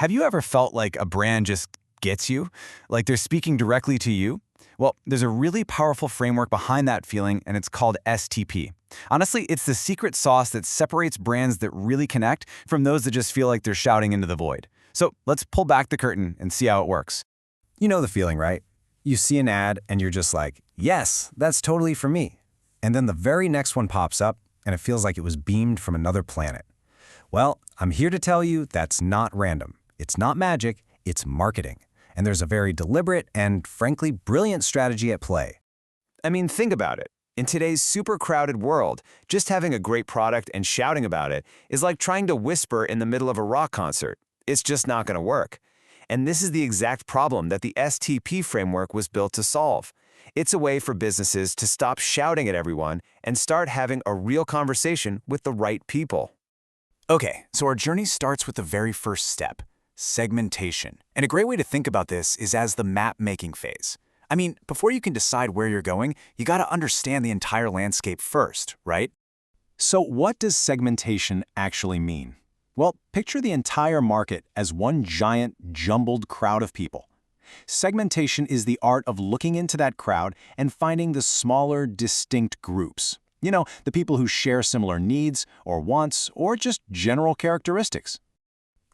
Have you ever felt like a brand just gets you? Like they're speaking directly to you? Well, there's a really powerful framework behind that feeling, and it's called STP. Honestly, it's the secret sauce that separates brands that really connect from those that just feel like they're shouting into the void. So let's pull back the curtain and see how it works. You know the feeling, right? You see an ad and you're just like, yes, that's totally for me. And then the very next one pops up and it feels like it was beamed from another planet. Well, I'm here to tell you that's not random. It's not magic, it's marketing. And there's a very deliberate and, frankly, brilliant strategy at play. I mean, think about it. In today's super crowded world, just having a great product and shouting about it is like trying to whisper in the middle of a rock concert. It's just not going to work. And this is the exact problem that the STP framework was built to solve. It's a way for businesses to stop shouting at everyone and start having a real conversation with the right people. Okay, so our journey starts with the very first step, segmentation. And a great way to think about this is as the map-making phase. I mean, before you can decide where you're going, you gotta understand the entire landscape first, right? So what does segmentation actually mean? Well, picture the entire market as one giant, jumbled crowd of people. Segmentation is the art of looking into that crowd and finding the smaller, distinct groups. You know, the people who share similar needs or wants or just general characteristics.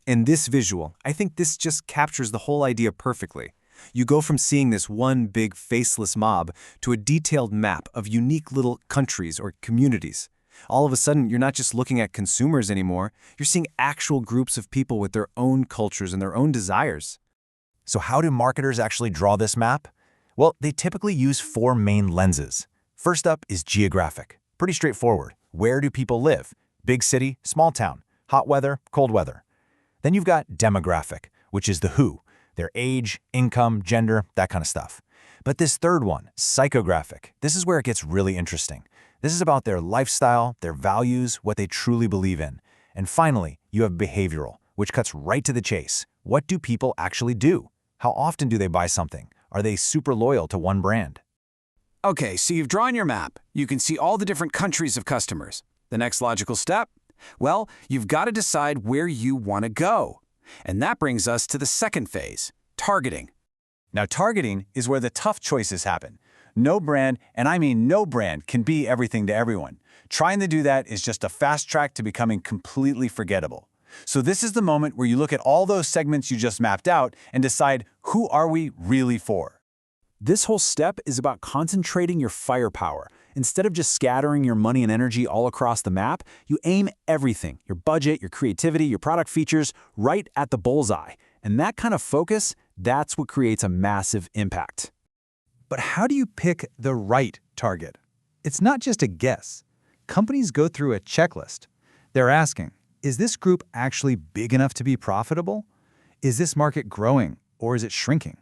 In this visual, I think this just captures the whole idea perfectly. You go from seeing this one big faceless mob to a detailed map of unique little countries or communities. All of a sudden, you're not just looking at consumers anymore, you're seeing actual groups of people with their own cultures and their own desires. So how do marketers actually draw this map? Well, they typically use 4 main lenses. First up is geographic. Pretty straightforward. Where do people live? Big city, small town, hot weather, cold weather. Then you've got demographic, which is the who, their age, income, gender, that kind of stuff. But this third one, psychographic, this is where it gets really interesting. This is about their lifestyle, their values, what they truly believe in. And finally, you have behavioral, which cuts right to the chase. What do people actually do? How often do they buy something? Are they super loyal to one brand? Okay, so you've drawn your map. You can see all the different countries of customers. The next logical step? Well, you've got to decide where you want to go. And that brings us to the second phase, targeting. Now, targeting is where the tough choices happen. No brand, and I mean no brand, can be everything to everyone. Trying to do that is just a fast track to becoming completely forgettable. So this is the moment where you look at all those segments you just mapped out and decide, who are we really for? This whole step is about concentrating your firepower. Instead of just scattering your money and energy all across the map, you aim everything, your budget, your creativity, your product features, right at the bullseye. And that kind of focus, that's what creates a massive impact. But how do you pick the right target? It's not just a guess. Companies go through a checklist. They're asking, is this group actually big enough to be profitable? Is this market growing or is it shrinking?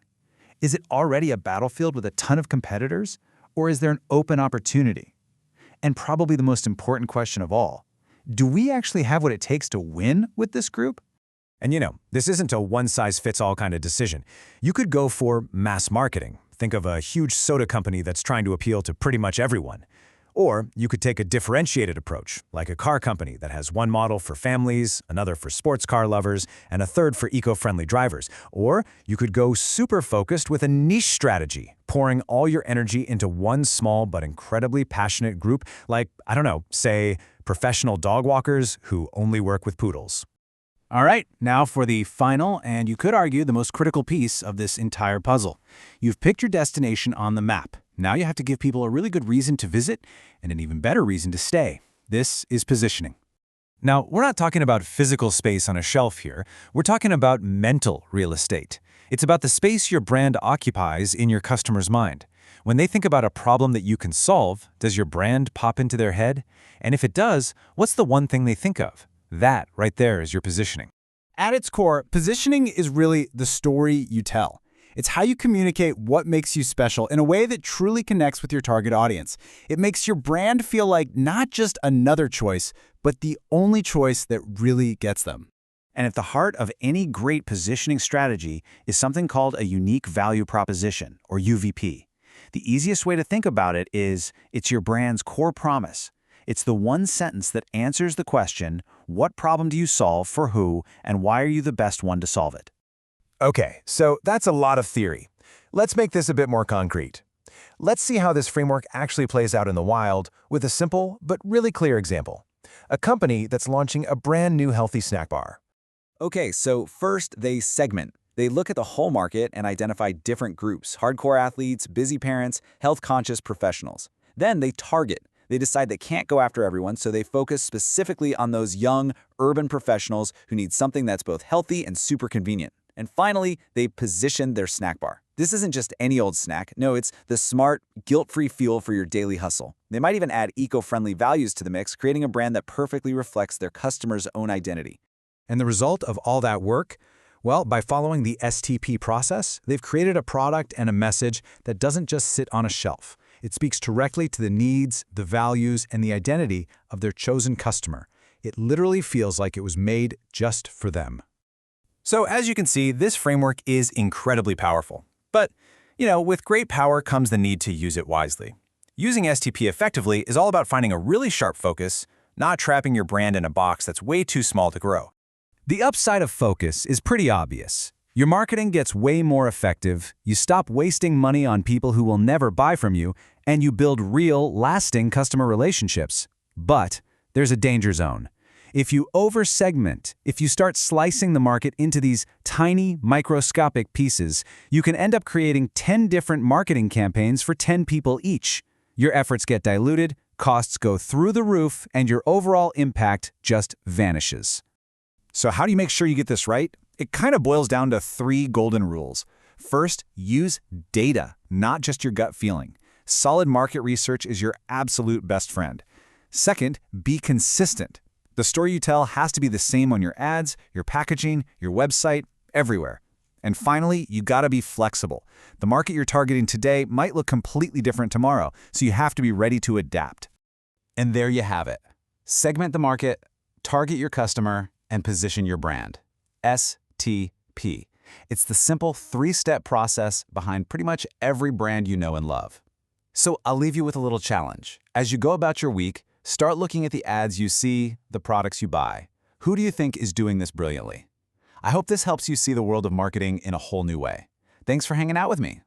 Is it already a battlefield with a ton of competitors, or is there an open opportunity? And probably the most important question of all, do we actually have what it takes to win with this group? And you know, this isn't a one-size-fits-all kind of decision. You could go for mass marketing. Think of a huge soda company that's trying to appeal to pretty much everyone. Or you could take a differentiated approach, like a car company that has one model for families, another for sports car lovers, and a third for eco-friendly drivers. Or you could go super focused with a niche strategy, pouring all your energy into one small but incredibly passionate group, like, I don't know, say, professional dog walkers who only work with poodles. All right, now for the final, and you could argue the most critical piece of this entire puzzle. You've picked your destination on the map. Now you have to give people a really good reason to visit and an even better reason to stay. This is positioning. Now, we're not talking about physical space on a shelf here. We're talking about mental real estate. It's about the space your brand occupies in your customer's mind. When they think about a problem that you can solve, does your brand pop into their head? And if it does, what's the one thing they think of? That right there is your positioning. At its core, positioning is really the story you tell. It's how you communicate what makes you special in a way that truly connects with your target audience. It makes your brand feel like not just another choice, but the only choice that really gets them. And at the heart of any great positioning strategy is something called a unique value proposition, or UVP. The easiest way to think about it is it's your brand's core promise. It's the one sentence that answers the question, What problem do you solve for who, and why are you the best one to solve it? Okay, so that's a lot of theory. Let's make this a bit more concrete. Let's see how this framework actually plays out in the wild with a simple but really clear example. A company that's launching a brand new healthy snack bar. Okay, so first they segment. They look at the whole market and identify different groups: hardcore athletes, busy parents, health-conscious professionals. Then they target. They decide they can't go after everyone, so they focus specifically on those young, urban professionals who need something that's both healthy and super convenient. And finally, they position their snack bar. This isn't just any old snack. No, it's the smart, guilt-free fuel for your daily hustle. They might even add eco-friendly values to the mix, creating a brand that perfectly reflects their customer's own identity. And the result of all that work? Well, by following the STP process, they've created a product and a message that doesn't just sit on a shelf. It speaks directly to the needs, the values, and the identity of their chosen customer. It literally feels like it was made just for them. So as you can see, this framework is incredibly powerful. But, with great power comes the need to use it wisely. Using STP effectively is all about finding a really sharp focus, not trapping your brand in a box that's way too small to grow. The upside of focus is pretty obvious. Your marketing gets way more effective, you stop wasting money on people who will never buy from you, and you build real, lasting customer relationships. But there's a danger zone. If you over-segment, if you start slicing the market into these tiny, microscopic pieces, you can end up creating 10 different marketing campaigns for 10 people each. Your efforts get diluted, costs go through the roof, and your overall impact just vanishes. So how do you make sure you get this right? It kind of boils down to 3 golden rules. First, use data, not just your gut feeling. Solid market research is your absolute best friend. Second, be consistent. The story you tell has to be the same on your ads, your packaging, your website, everywhere. And finally, you gotta be flexible. The market you're targeting today might look completely different tomorrow, so you have to be ready to adapt. And there you have it. Segment the market, target your customer, and position your brand. STP. It's the simple 3-step process behind pretty much every brand you know and love. So I'll leave you with a little challenge. As you go about your week, start looking at the ads you see, the products you buy. Who do you think is doing this brilliantly? I hope this helps you see the world of marketing in a whole new way. Thanks for hanging out with me.